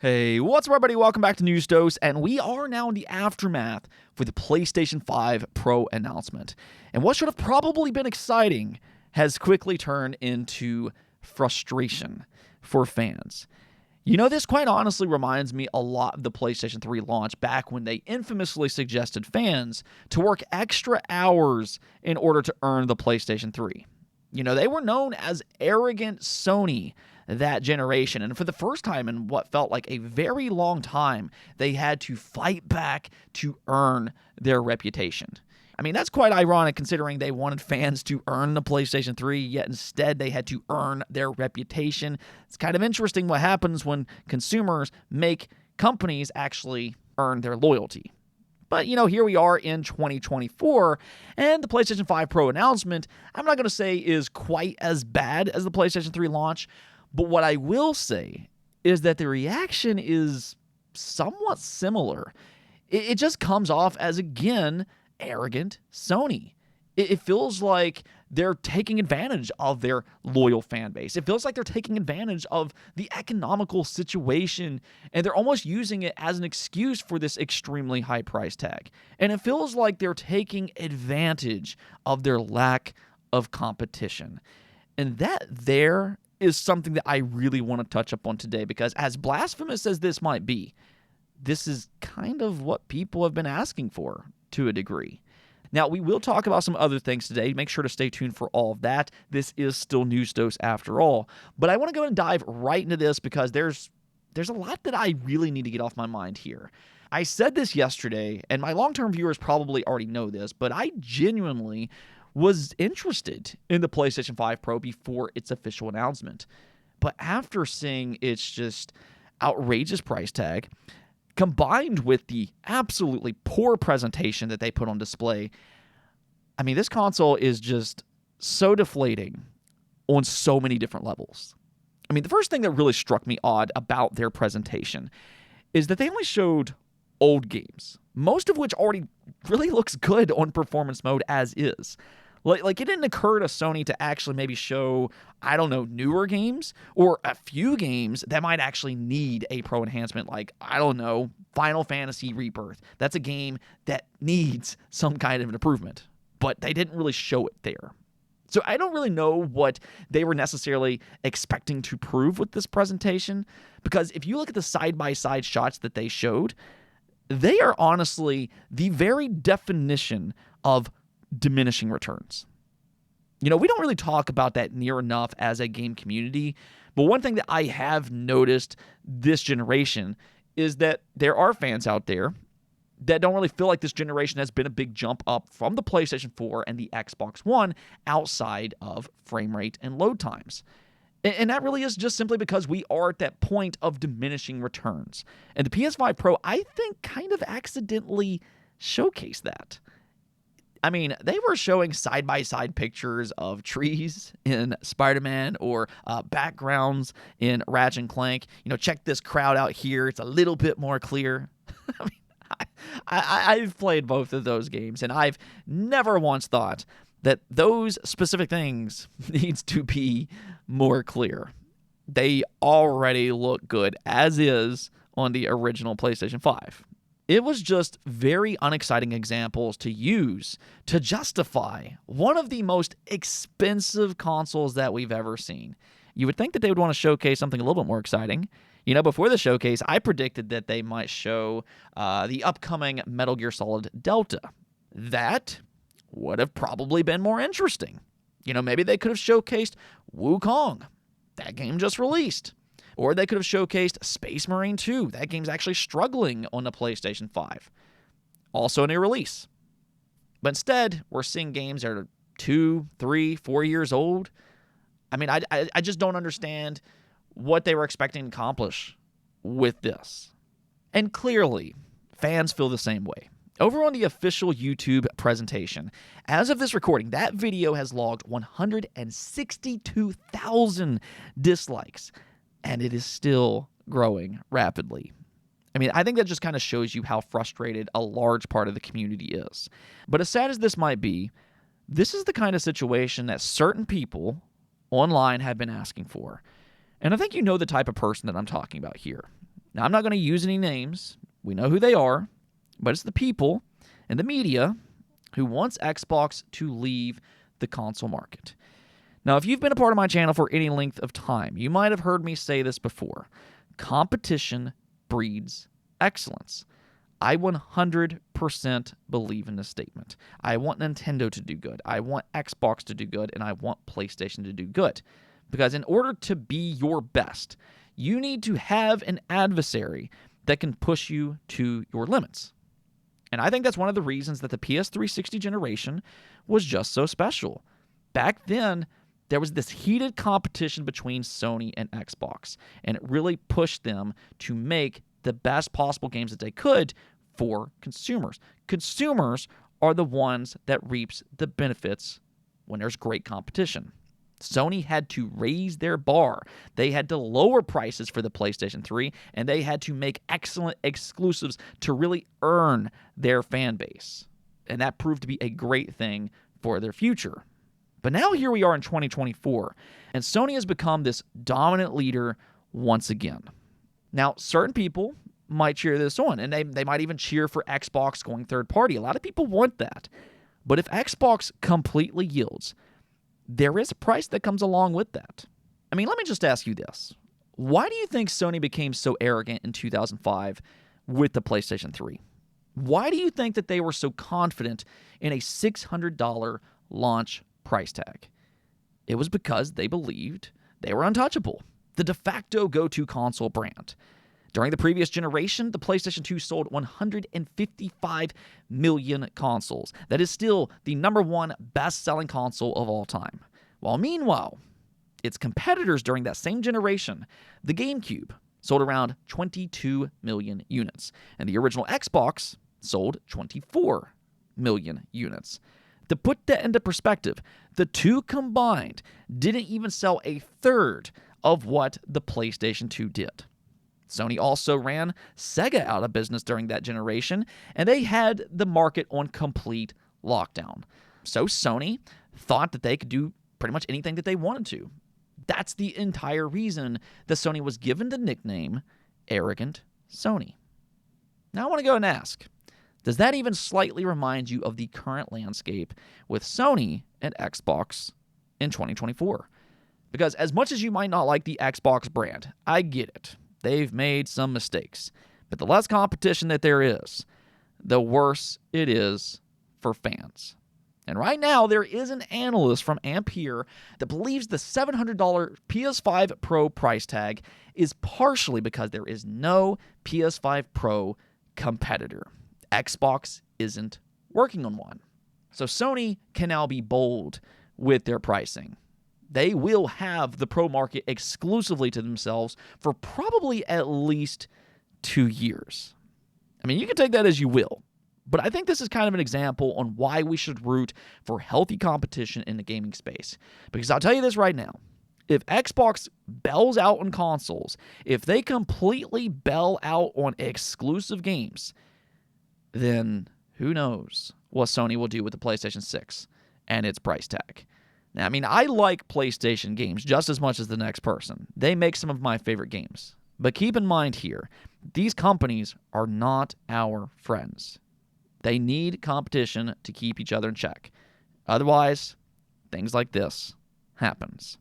Hey, what's up, everybody? Welcome back to News Dose, and we are now in the aftermath for the PlayStation 5 Pro announcement. And what should have probably been exciting has quickly turned into frustration for fans. You know, this quite honestly reminds me a lot of the PlayStation 3 launch back when they infamously suggested fans to work extra hours in order to earn the PlayStation 3. You know, they were known as arrogant Sony that generation, and for the first time in what felt like a very long time, they had to fight back to earn their reputation. I mean, that's quite ironic considering they wanted fans to earn the PlayStation 3, yet instead they had to earn their reputation. It's kind of interesting what happens when consumers make companies actually earn their loyalty. But, you know, here we are in 2024, and the PlayStation 5 Pro announcement, I'm not going to say is quite as bad as the PlayStation 3 launch, but what I will say is that the reaction is somewhat similar. It just comes off as, again, arrogant Sony. It feels like they're taking advantage of their loyal fan base. It feels like they're taking advantage of the economical situation, and they're almost using it as an excuse for this extremely high price tag. And it feels like they're taking advantage of their lack of competition. And that there is something that I really want to touch up on today, because as blasphemous as this might be, this is kind of what people have been asking for to a degree. Now, we will talk about some other things today. Make sure to stay tuned for all of that. This is still News Dose after all. But I want to go and dive right into this because there's a lot that I really need to get off my mind here. I said this yesterday, and my long-term viewers probably already know this, but I genuinely was interested in the PlayStation 5 Pro before its official announcement. But after seeing its just outrageous price tag, combined with the absolutely poor presentation that they put on display, I mean, this console is just so deflating on so many different levels. I mean, the first thing that really struck me odd about their presentation is that they only showed old games, most of which already really looks good on performance mode as is. Like, it didn't occur to Sony to actually maybe show, I don't know, newer games or a few games that might actually need a pro enhancement, like, I don't know, Final Fantasy Rebirth. That's a game that needs some kind of an improvement, but they didn't really show it there. So I don't really know what they were necessarily expecting to prove with this presentation, because if you look at the side-by-side shots that they showed, they are honestly the very definition of diminishing returns. You know, we don't really talk about that near enough as a game community, but one thing that I have noticed this generation is that there are fans out there that don't really feel like this generation has been a big jump up from the PlayStation 4 and the Xbox One outside of frame rate and load times. And that really is just simply because we are at that point of diminishing returns. And the PS5 Pro, I think, kind of accidentally showcased that. I mean, they were showing side-by-side pictures of trees in Spider-Man or backgrounds in Ratchet and Clank. You know, check this crowd out here. It's a little bit more clear. I mean, I've played both of those games, and I've never once thought that those specific things needs to be more clear. They already look good as is on the original PlayStation 5. It was just very unexciting examples to use to justify one of the most expensive consoles that we've ever seen. You would think that they would want to showcase something a little bit more exciting. You know, before the showcase, I predicted that they might show the upcoming Metal Gear Solid Delta. That would have probably been more interesting. You know, maybe they could have showcased Wukong. That game just released. Or they could have showcased Space Marine 2. That game's actually struggling on the PlayStation 5. Also a new release. But instead, we're seeing games that are 2, 3, 4 years old. I mean, I just don't understand what they were expecting to accomplish with this. And clearly, fans feel the same way. Over on the official YouTube presentation, as of this recording, that video has logged 162,000 dislikes. And it is still growing rapidly. I mean, I think that just kind of shows you how frustrated a large part of the community is. But as sad as this might be, this is the kind of situation that certain people online have been asking for. And I think you know the type of person that I'm talking about here. Now, I'm not going to use any names. We know who they are, but it's the people and the media who wants Xbox to leave the console market. Now, if you've been a part of my channel for any length of time, you might have heard me say this before. Competition breeds excellence. I 100% believe in this statement. I want Nintendo to do good. I want Xbox to do good, and I want PlayStation to do good. Because in order to be your best, you need to have an adversary that can push you to your limits. And I think that's one of the reasons that the PS360 generation was just so special. Back then, there was this heated competition between Sony and Xbox, and it really pushed them to make the best possible games that they could for consumers. Consumers are the ones that reaps the benefits when there's great competition. Sony had to raise their bar. They had to lower prices for the PlayStation 3, and they had to make excellent exclusives to really earn their fan base. And that proved to be a great thing for their future. But now here we are in 2024, and Sony has become this dominant leader once again. Now, certain people might cheer this on, and they might even cheer for Xbox going third party. A lot of people want that. But if Xbox completely yields, there is a price that comes along with that. I mean, let me just ask you this. Why do you think Sony became so arrogant in 2005 with the PlayStation 3? Why do you think that they were so confident in a $600 launch price tag? It was because they believed they were untouchable, the de facto go-to console brand. During the previous generation, the PlayStation 2 sold 155 million consoles. That is still the number one best-selling console of all time. While meanwhile, its competitors during that same generation, the GameCube, sold around 22 million units, and the original Xbox sold 24 million units. To put that into perspective, the two combined didn't even sell a third of what the PlayStation 2 did. Sony also ran Sega out of business during that generation, and they had the market on complete lockdown. So Sony thought that they could do pretty much anything that they wanted to. That's the entire reason that Sony was given the nickname Arrogant Sony. Now I want to go and ask, does that even slightly remind you of the current landscape with Sony and Xbox in 2024? Because as much as you might not like the Xbox brand, I get it. They've made some mistakes. But the less competition that there is, the worse it is for fans. And right now, there is an analyst from Ampere that believes the $700 PS5 Pro price tag is partially because there is no PS5 Pro competitor. Xbox isn't working on one. So Sony can now be bold with their pricing. They will have the Pro market exclusively to themselves for probably at least 2 years. I mean, you can take that as you will, but I think this is kind of an example on why we should root for healthy competition in the gaming space. Because I'll tell you this right now, if Xbox bells out on consoles, if they completely bell out on exclusive games, then who knows what Sony will do with the PlayStation 6 and its price tag. Now, I mean, I like PlayStation games just as much as the next person. They make some of my favorite games. But keep in mind here, these companies are not our friends. They need competition to keep each other in check. Otherwise, things like this happens.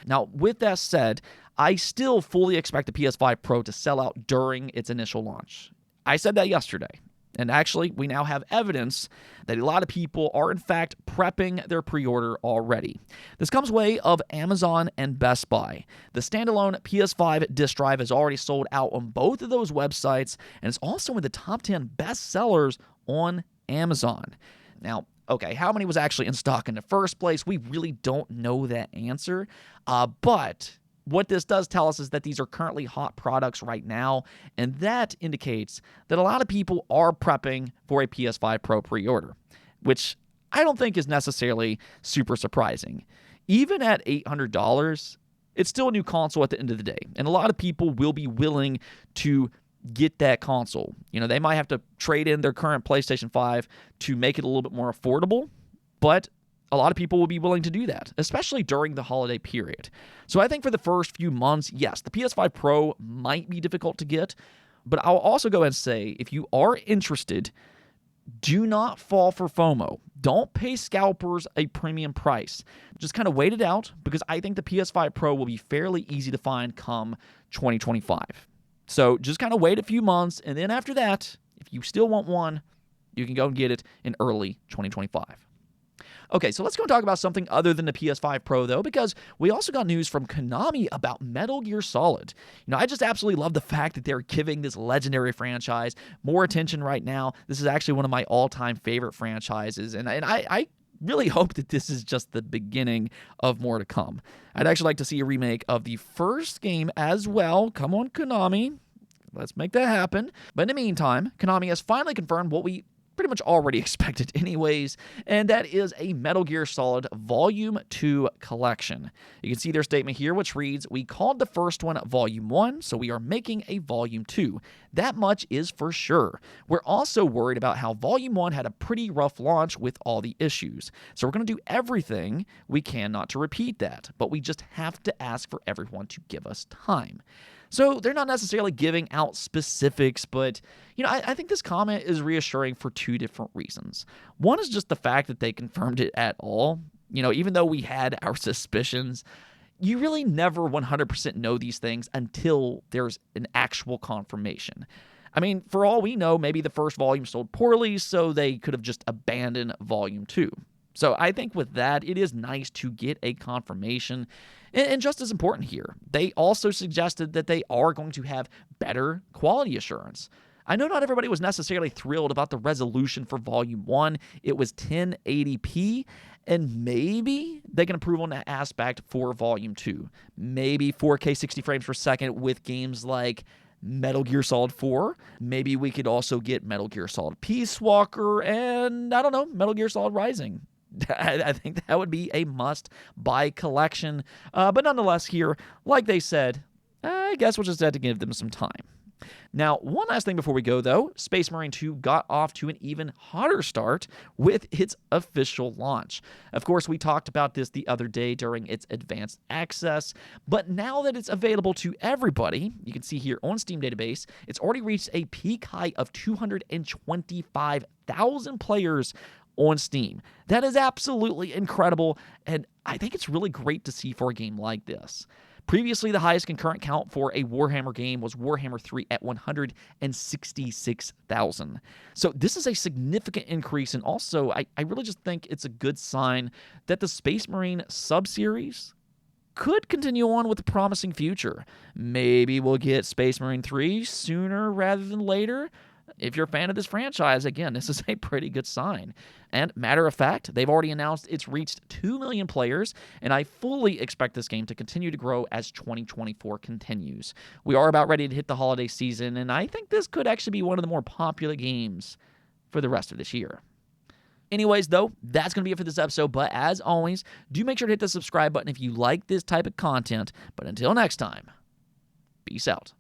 Now, with that said, I still fully expect the PS5 Pro to sell out during its initial launch. I said that yesterday. And actually, we now have evidence that a lot of people are, in fact, prepping their pre-order already. This comes way of Amazon and Best Buy. The standalone PS5 disk drive is already sold out on both of those websites, and it's also in the top 10 best sellers on Amazon. Now, okay, how many was actually in stock in the first place? We really don't know that answer, but what this does tell us is that these are currently hot products right now, and that indicates that a lot of people are prepping for a PS5 Pro pre-order, which I don't think is necessarily super surprising. Even at $800, it's still a new console at the end of the day, and a lot of people will be willing to get that console. You know, they might have to trade in their current PlayStation 5 to make it a little bit more affordable, but a lot of people will be willing to do that, especially during the holiday period. So I think for the first few months, yes, the PS5 Pro might be difficult to get, but I'll also go ahead and say, if you are interested, do not fall for FOMO. Don't pay scalpers a premium price. Just kind of wait it out, because I think the PS5 Pro will be fairly easy to find come 2025. So just kind of wait a few months, and then after that, if you still want one, you can go and get it in early 2025. Okay, so let's go and talk about something other than the PS5 Pro, though, because we also got news from Konami about Metal Gear Solid. I just absolutely love the fact that they're giving this legendary franchise more attention right now. This is actually one of my all-time favorite franchises, and I really hope that this is just the beginning of more to come. I'd actually like to see a remake of the first game as well. Come on, Konami. Let's make that happen. But in the meantime, Konami has finally confirmed what we pretty much already expected anyways, and that is a Metal Gear Solid Volume 2 collection. You can see their statement here, which reads, "We called the first one Volume 1, so we are making a Volume 2. That much is for sure. We're also worried about how Volume 1 had a pretty rough launch with all the issues, so we're going to do everything we can not to repeat that, but we just have to ask for everyone to give us time." So they're not necessarily giving out specifics, but I think this comment is reassuring for two different reasons. One is just the fact that they confirmed it at all. Even though we had our suspicions, you really never 100% know these things until there's an actual confirmation. I mean, for all we know, maybe the first volume sold poorly, so they could have just abandoned Volume 2. So I think with that, it is nice to get a confirmation. And just as important here, they also suggested that they are going to have better quality assurance. I know not everybody was necessarily thrilled about the resolution for Volume 1. It was 1080p, and maybe they can improve on that aspect for Volume 2. Maybe 4K 60 frames per second with games like Metal Gear Solid 4. Maybe we could also get Metal Gear Solid Peace Walker and, I don't know, Metal Gear Solid Rising. I think that would be a must-buy collection. But nonetheless here, like they said, I guess we'll just have to give them some time. Now, one last thing before we go, though. Space Marine 2 got off to an even hotter start with its official launch. Of course, we talked about this the other day during its advanced access, but now that it's available to everybody, you can see here on Steam database, it's already reached a peak high of 225,000 players on Steam. That is absolutely incredible, and I think it's really great to see for a game like this. Previously, the highest concurrent count for a Warhammer game was Warhammer 3 at 166,000. So this is a significant increase, and also I really just think it's a good sign that the Space Marine sub-series could continue on with a promising future. Maybe we'll get Space Marine 3 sooner rather than later. If you're a fan of this franchise, again, this is a pretty good sign. And matter of fact, they've already announced it's reached 2 million players, and I fully expect this game to continue to grow as 2024 continues. We are about ready to hit the holiday season, and I think this could actually be one of the more popular games for the rest of this year. Anyways, though, that's going to be it for this episode, but as always, do make sure to hit the subscribe button if you like this type of content. But until next time, peace out.